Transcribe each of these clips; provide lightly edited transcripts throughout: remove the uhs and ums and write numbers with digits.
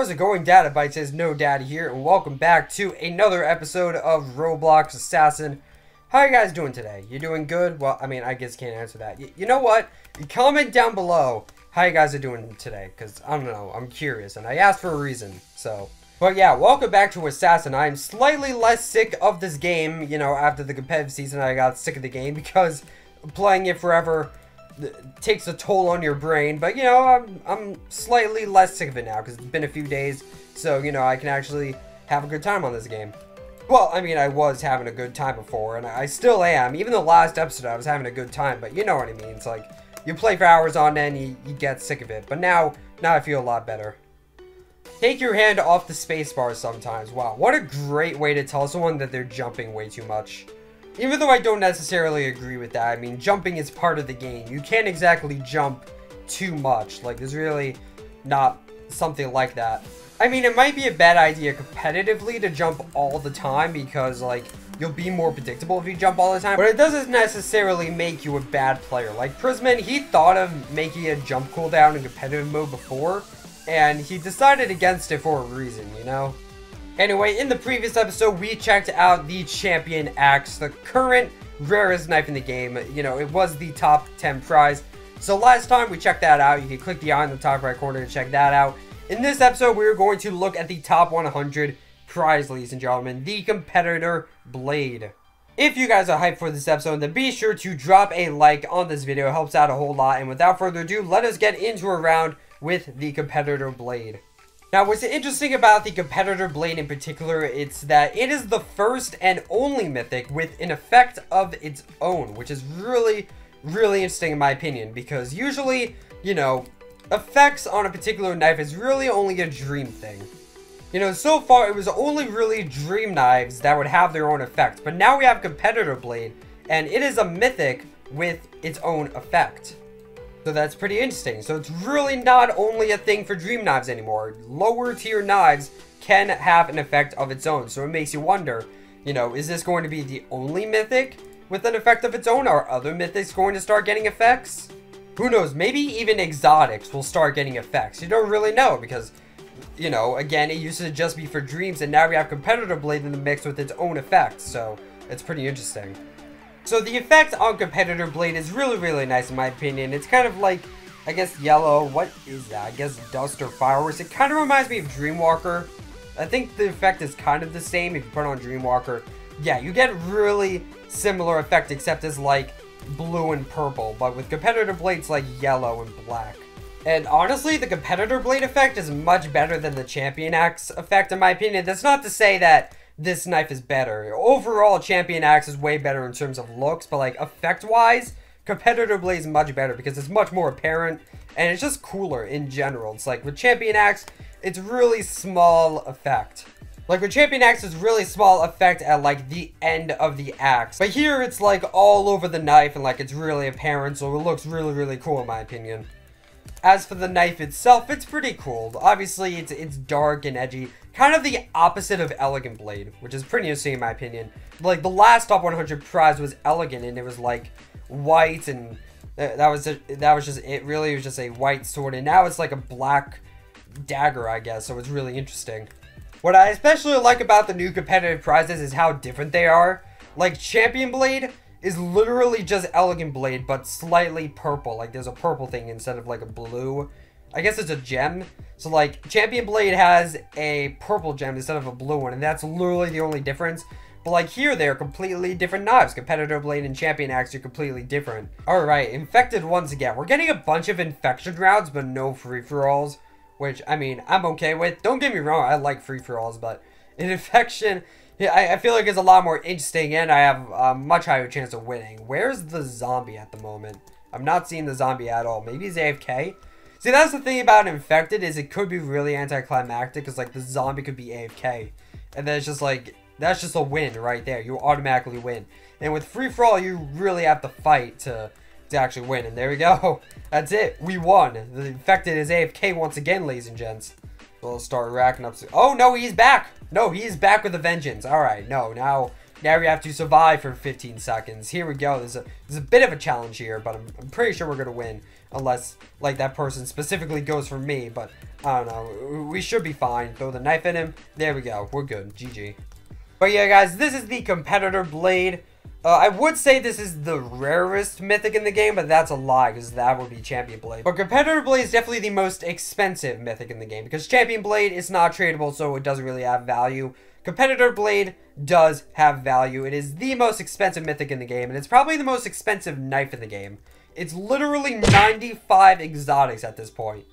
How's it going, Data Bite says no daddy here, and welcome back to another episode of Roblox Assassin. How are you guys doing today? You doing good? Well, I mean, I guess can't answer that. You know what? Comment down below how you guys are doing today, because I don't know, I'm curious, and I asked for a reason, so. But yeah, welcome back to Assassin. I'm slightly less sick of this game, you know, after the competitive season. I got sick of the game because playing it forever takes a toll on your brain, but you know, I'm slightly less sick of it now because it's been a few days, so you know, I can actually have a good time on this game. Well, I mean, I was having a good time before, and I still am. Even the last episode, I was having a good time, but you know what I mean. It's like, you play for hours on end, you get sick of it, but now I feel a lot better. Take your hand off the spacebar sometimes. Wow, what a great way to tell someone that they're jumping way too much. Even though I don't necessarily agree with that, I mean, jumping is part of the game. You can't exactly jump too much. Like, there's really not something like that. I mean, it might be a bad idea competitively to jump all the time because, like, you'll be more predictable if you jump all the time. But it doesn't necessarily make you a bad player. Like, Prisman, he thought of making a jump cooldown in competitive mode before, and he decided against it for a reason, you know? Anyway, in the previous episode, we checked out the Champion Axe, the current rarest knife in the game. You know, it was the top 10 prize. So last time we checked that out. You can click the eye in the top right corner to check that out. In this episode, we're going to look at the top 100 prize, ladies and gentlemen, the Competitor Blade. If you guys are hyped for this episode, then be sure to drop a like on this video. It helps out a whole lot. And without further ado, let us get into a round with the Competitor Blade. Now, what's interesting about the Competitor Blade in particular, it's that it is the first and only Mythic with an effect of its own, which is really, really interesting in my opinion, because usually, you know, effects on a particular knife is really only a dream thing. You know, so far, it was only really dream knives that would have their own effect, but now we have Competitor Blade, and it is a Mythic with its own effect. So that's pretty interesting. So it's really not only a thing for dream knives anymore. Lower tier knives can have an effect of its own. So it makes you wonder, you know, is this going to be the only Mythic with an effect of its own? Are other Mythics going to start getting effects? Who knows? Maybe even exotics will start getting effects. You don't really know because, you know, again, it used to just be for dreams, and now we have Competitor Blade in the mix with its own effects. So it's pretty interesting. So the effect on Competitor Blade is really, really nice in my opinion. It's kind of like, I guess, yellow. What is that? I guess dust or fireworks. It kind of reminds me of Dreamwalker. I think the effect is kind of the same if you put on Dreamwalker. Yeah, you get really similar effect except it's like blue and purple. But with Competitor Blade, it's like yellow and black. And honestly, the Competitor Blade effect is much better than the Champion Axe effect in my opinion. That's not to say that this knife is better. Overall, Champion Axe is way better in terms of looks, but like effect-wise, Competitor Blade is much better because it's much more apparent and it's just cooler in general. It's like with Champion Axe, it's really small effect. Like with Champion Axe, it's really small effect at like the end of the axe. But here it's like all over the knife and like it's really apparent, so it looks really, really cool in my opinion. As for the knife itself, it's pretty cool. Obviously, it's dark and edgy. Kind of the opposite of Elegant Blade, which is pretty interesting in my opinion. Like, the last top 100 prize was elegant, and it was, like, white, and that was just it. Really, it was just a white sword, and now it's, like, a black dagger, I guess, so it's really interesting. What I especially like about the new competitive prizes is how different they are. Like, Champion Blade is literally just Elegant Blade, but slightly purple. Like, there's a purple thing instead of, like, a blue. I guess it's a gem. So, like, Champion Blade has a purple gem instead of a blue one, and that's literally the only difference. But, like, here, they're completely different knives. Competitor Blade and Champion Axe are completely different. Alright, Infected once again. We're getting a bunch of infection rounds, but no free-for-alls, which, I mean, I'm okay with. Don't get me wrong, I like free-for-alls, but in Infection, yeah, I feel like it's a lot more interesting, and I have a much higher chance of winning. Where's the zombie at the moment? I'm not seeing the zombie at all. Maybe he's AFK? See, that's the thing about Infected, is it could be really anticlimactic, because, like, the zombie could be AFK. And then it's just, like, that's just a win right there. You automatically win. And with free-for-all, you really have to fight to actually win. And there we go. That's it. We won. The Infected is AFK once again, ladies and gents. We'll start racking up. Oh, no, he's back. No, he's back with a vengeance. All right, no, now Now we have to survive for 15 seconds. Here we go. There's a bit of a challenge here, but I'm pretty sure we're going to win. Unless, like, that person specifically goes for me. But, I don't know. We should be fine. Throw the knife in him. There we go. We're good. GG. But yeah, guys, this is the Competitor Blade. I would say this is the rarest mythic in the game, but that's a lie, because that would be Champion Blade. But Competitor Blade is definitely the most expensive mythic in the game, because Champion Blade is not tradable, so it doesn't really have value. Competitor Blade does have value. It is the most expensive mythic in the game, and it's probably the most expensive knife in the game. It's literally 95 exotics at this point.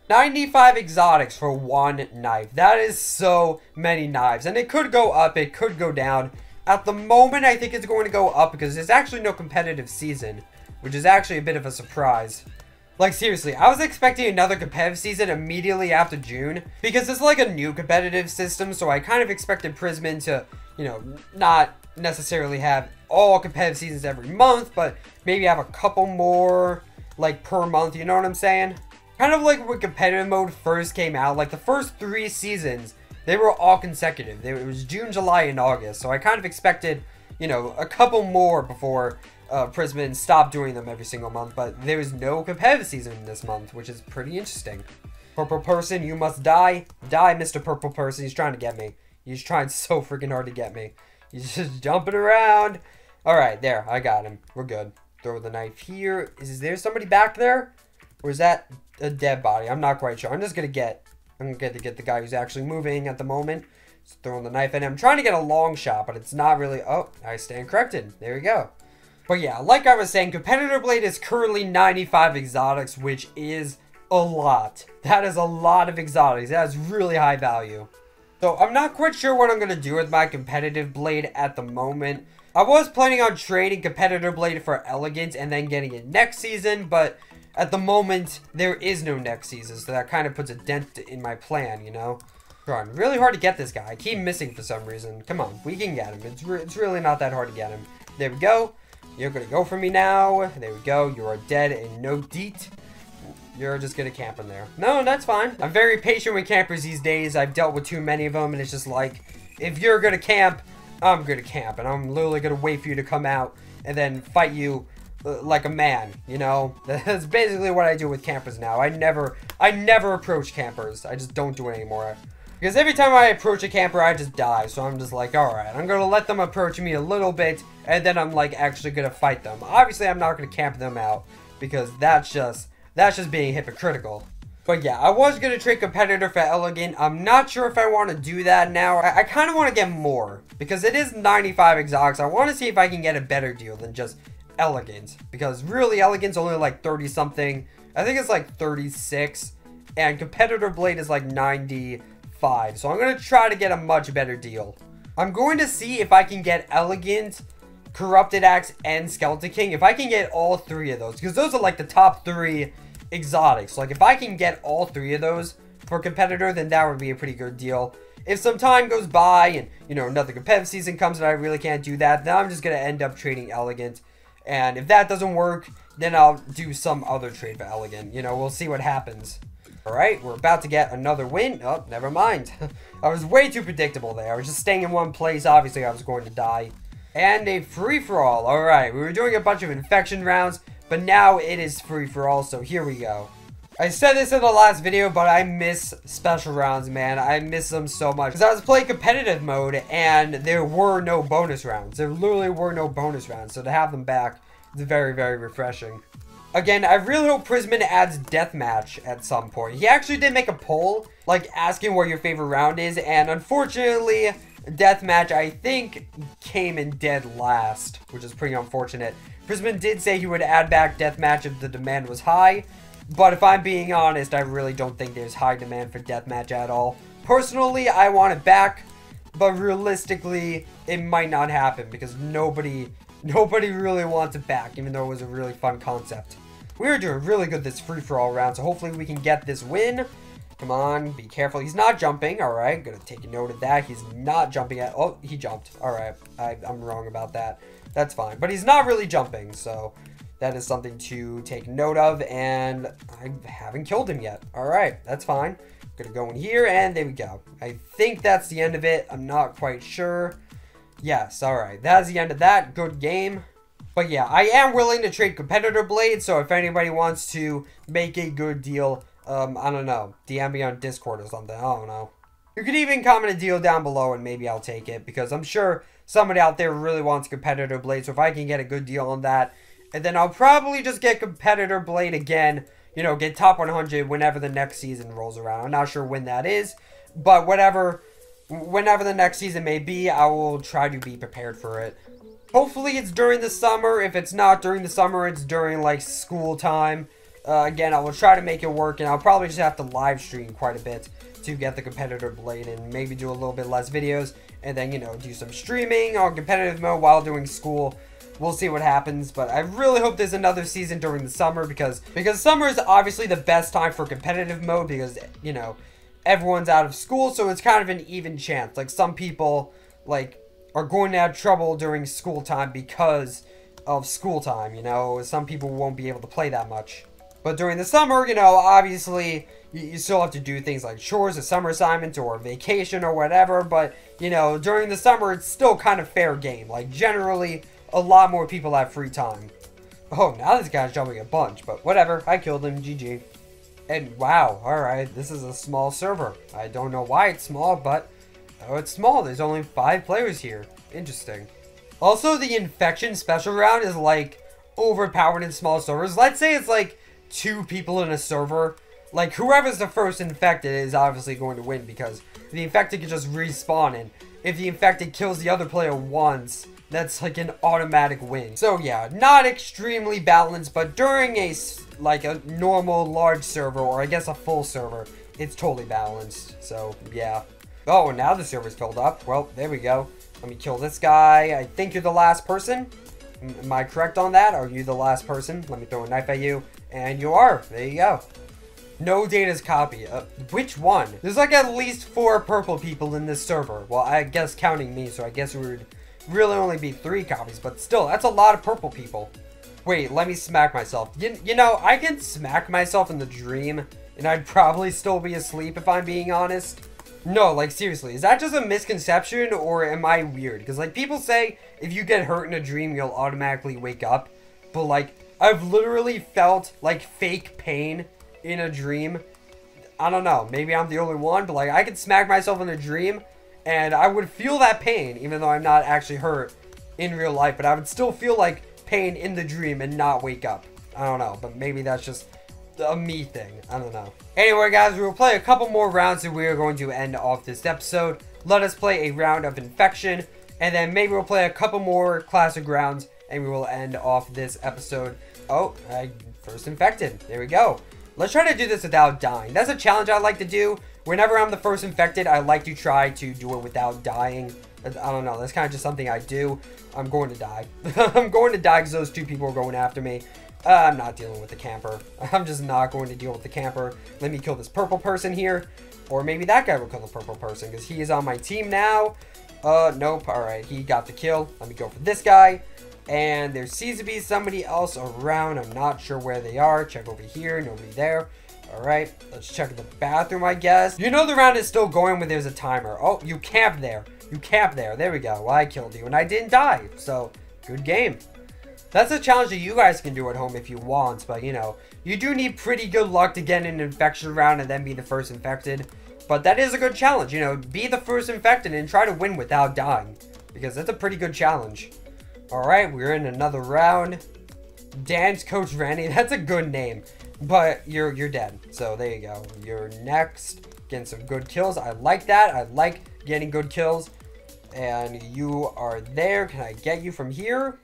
95 exotics for one knife. That is so many knives, and it could go up, it could go down. At the moment, I think it's going to go up because there's actually no competitive season, which is actually a bit of a surprise. Like, seriously, I was expecting another competitive season immediately after June, because it's like a new competitive system, so I kind of expected Prisman to, you know, not necessarily have all competitive seasons every month, but maybe have a couple more, like, per month, you know what I'm saying? Kind of like when competitive mode first came out, like, the first 3 seasons, they were all consecutive. It was June, July, and August. So I kind of expected, you know, a couple more before Prisman stopped doing them every single month. But there was no competitive season this month, which is pretty interesting. Purple person, you must die. Die, Mr. Purple person. He's trying to get me. He's trying so freaking hard to get me. He's just jumping around. All right, there. I got him. We're good. Throw the knife here. Is there somebody back there? Or is that a dead body? I'm not quite sure. I'm going to get the guy who's actually moving at the moment. Just throwing the knife in him. I'm trying to get a long shot, but it's not really... Oh, I stand corrected. There we go. But yeah, like I was saying, Competitor Blade is currently 95 exotics, which is a lot. That is a lot of exotics. That is really high value. So I'm not quite sure what I'm going to do with my Competitive Blade at the moment. I was planning on trading Competitor Blade for Elegant and then getting it next season, but... at the moment, there is no next season, so that kind of puts a dent in my plan, you know? Trying really hard to get this guy. I keep missing for some reason. Come on, we can get him. It's really not that hard to get him. There we go. You're gonna go for me now. There we go. You are dead and no deet. You're just gonna camp in there. No, that's fine. I'm very patient with campers these days. I've dealt with too many of them, and it's just like, if you're gonna camp, I'm gonna camp, and I'm literally gonna wait for you to come out and then fight you like a man, you know? That's basically what I do with campers now. I never approach campers. I just don't do it anymore. Because every time I approach a camper, I just die. So I'm just like, alright, I'm gonna let them approach me a little bit, and then I'm like actually gonna fight them. Obviously, I'm not gonna camp them out, because that's just being hypocritical. But yeah, I was gonna trade Competitor for Elegant. I'm not sure if I want to do that now. I kind of want to get more, because it is 95 exotics. I want to see if I can get a better deal than just Elegant, because really Elegant's only like 30 something. I think it's like 36, and Competitor Blade is like 95, so I'm going to try to get a much better deal. I'm going to see if I can get Elegant, Corrupted Axe, and Skeleton King, if I can get all 3 of those, because those are like the top 3 exotics. Like if I can get all 3 of those for Competitor, then that would be a pretty good deal. If some time goes by and, you know, another competitive season comes and I really can't do that, then I'm just going to end up trading Elegant. And if that doesn't work, then I'll do some other trade for Elegant. You know, we'll see what happens. Alright, we're about to get another win. Oh, never mind. I was way too predictable there. I was just staying in one place. Obviously, I was going to die. And a free-for-all. Alright, we were doing a bunch of infection rounds, but now it is free-for-all, so here we go. I said this in the last video, but I miss special rounds, man. I miss them so much. Because I was playing competitive mode, and there were no bonus rounds. There literally were no bonus rounds. So to have them back is very, very refreshing. Again, I really hope Prisman adds deathmatch at some point. He actually did make a poll, like, asking what your favorite round is. And unfortunately, deathmatch, I think, came in dead last, which is pretty unfortunate. Prisman did say he would add back deathmatch if the demand was high. But if I'm being honest, I really don't think there's high demand for deathmatch at all. Personally, I want it back, but realistically, it might not happen because nobody really wants it back, even though it was a really fun concept. We were doing really good this free-for-all round, so hopefully we can get this win. Come on, be careful. He's not jumping. All right, gonna take a note of that. He's not jumping at... Oh, he jumped. All right, I'm wrong about that. That's fine, but he's not really jumping, so... that is something to take note of, and I haven't killed him yet. All right, that's fine. Gonna go in here, and there we go. I think that's the end of it. I'm not quite sure. Yes, alright. That's the end of that. Good game. But yeah, I am willing to trade competitor blades, so if anybody wants to make a good deal, I don't know, DM me on Discord or something, I don't know. You could even comment a deal down below and maybe I'll take it, because I'm sure somebody out there really wants competitor blade, so if I can get a good deal on that, and then I'll probably just get competitor blade again, you know, get top 100 whenever the next season rolls around. I'm not sure when that is, but whenever the next season may be, I will try to be prepared for it. Hopefully it's during the summer. If it's not during the summer, it's during like school time. Again, I will try to make it work, and I'll probably just have to live stream quite a bit to get the competitor blade and maybe do a little bit less videos, and then, you know, do some streaming on competitive mode while doing school. We'll see what happens, but I really hope there's another season during the summer, because summer is obviously the best time for competitive mode, because, you know, everyone's out of school, so it's kind of an even chance. Like, some people, like, are going to have trouble during school time because of school time, you know. Some people won't be able to play that much. But during the summer, you know, obviously, you still have to do things like chores, a summer assignment, or vacation, or whatever. But, you know, during the summer, it's still kind of fair game. Like, generally, a lot more people have free time. Oh, now this guy's jumping a bunch. But whatever, I killed him, GG. And wow, alright, this is a small server. I don't know why it's small, but oh, it's small. There's only 5 players here. Interesting. Also, the infection special round is, like, overpowered in small servers. Let's say it's, like, 2 people in a server. Like, whoever's the first infected is obviously going to win, because the infected can just respawn, and if the infected kills the other player once, that's like an automatic win. So yeah, not extremely balanced, but during a normal large server, or I guess a full server, it's totally balanced. So yeah. Oh, now the server's filled up. Well, there we go. Let me kill this guy. I think you're the last person. Am I correct on that? Are you the last person? Let me throw a knife at you. And you are. There you go. No data's copy. Which one? There's like at least 4 purple people in this server. Well, I guess counting me, so I guess it would really only be 3 copies. But still, that's a lot of purple people. Wait, let me smack myself. You know, I can smack myself in the dream, and I'd probably still be asleep if I'm being honest. No, like seriously, is that just a misconception, or am I weird? Because like people say, if you get hurt in a dream, you'll automatically wake up. But like, I've literally felt like fake pain in a dream. I don't know, maybe I'm the only one, but like I could smack myself in a dream and I would feel that pain, even though I'm not actually hurt in real life, but I would still feel like pain in the dream and not wake up. I don't know, but maybe that's just a me thing. I don't know. Anyway, guys, we will play a couple more rounds and we are going to end off this episode. Let us play a round of infection, and then maybe we'll play a couple more classic rounds and we will end off this episode. Oh, I first infected. There we go. Let's try to do this without dying. That's a challenge I like to do. Whenever I'm the first infected, I like to try to do it without dying. I don't know. That's kind of just something I do. I'm going to die. I'm going to die because those 2 people are going after me. I'm not dealing with the camper. I'm just not going to deal with the camper. Let me kill this purple person here. Or maybe that guy will kill the purple person because he is on my team now. Nope. Alright, he got the kill. Let me go for this guy. And there seems to be somebody else around. I'm not sure where they are. Check over here. Nobody there. Alright, let's check the bathroom, I guess. You know the round is still going when there's a timer. Oh, you camped there. You camped there. There we go. Well, I killed you and I didn't die. So, good game. That's a challenge that you guys can do at home if you want. But, you know, you do need pretty good luck to get an infection round and then be the first infected. But that is a good challenge. You know, be the first infected and try to win without dying. Because that's a pretty good challenge. Alright, we're in another round. Dance Coach Randy. That's a good name. But you're dead. So there you go. You're next. Getting some good kills. I like that. I like getting good kills. And you are there. Can I get you from here?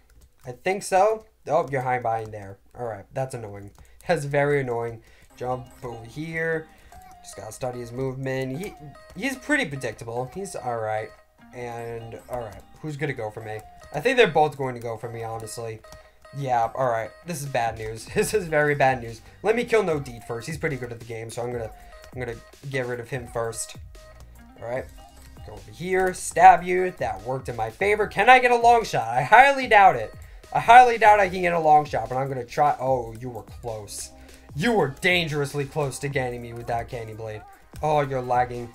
I think so. Oh, you're hiding behind there. Alright, that's annoying. That's very annoying. Jump over here. Just gotta study his movement. He's pretty predictable. He's alright. And alright, who's gonna go for me? I think they're both going to go for me, honestly. Yeah, alright. This is bad news. This is very bad news. Let me kill No Deed first. He's pretty good at the game, so I'm gonna get rid of him first. Alright. Go over here. Stab you. That worked in my favor. Can I get a long shot? I highly doubt it. I highly doubt I can get a long shot, but I'm gonna try. Oh, you were close. You were dangerously close to getting me with that candy blade. Oh, you're lagging.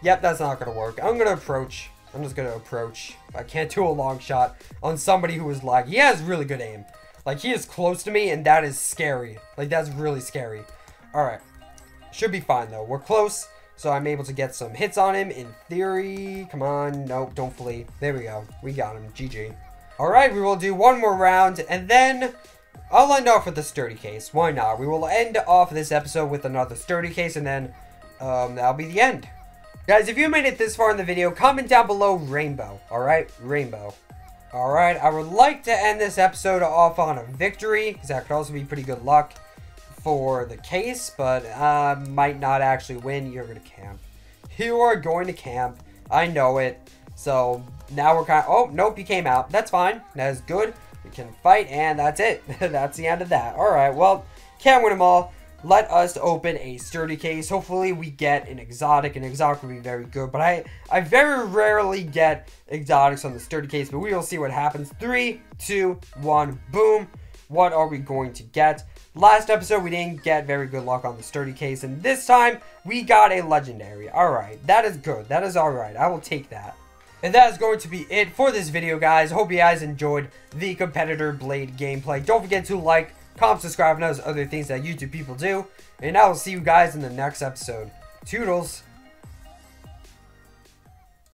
Yep, that's not gonna work. I'm gonna approach. I'm just gonna approach. I can't do a long shot on somebody who is lag. He has really good aim. Like, he is close to me, and that is scary. Like, that's really scary. Alright. Should be fine, though. We're close, so I'm able to get some hits on him. In theory. Come on. Nope, don't flee. There we go. We got him. GG. Alright, we will do one more round, and then I'll end off with the sturdy case. Why not? We will end off this episode with another sturdy case, and then that'll be the end. Guys, if you made it this far in the video, comment down below rainbow. Alright? Rainbow. Alright, I would like to end this episode off on a victory, because that could also be pretty good luck for the case, but I might not actually win. You're going to camp. You are going to camp. I know it. So, now we're kind of... Oh, nope, you came out. That's fine. That is good. We can fight, and that's it. That's the end of that. Alright, well, can't win them all. Let us open a sturdy case. Hopefully we get an exotic. An exotic would be very good. But I very rarely get exotics on the sturdy case. But we will see what happens. 3, 2, 1, boom. What are we going to get? Last episode we didn't get very good luck on the sturdy case. And this time we got a legendary. Alright, that is good. That is alright. I will take that. And that is going to be it for this video, guys. Hope you guys enjoyed the competitor blade gameplay. Don't forget to like, comment, subscribe, and those other things that YouTube people do. And I will see you guys in the next episode. Toodles.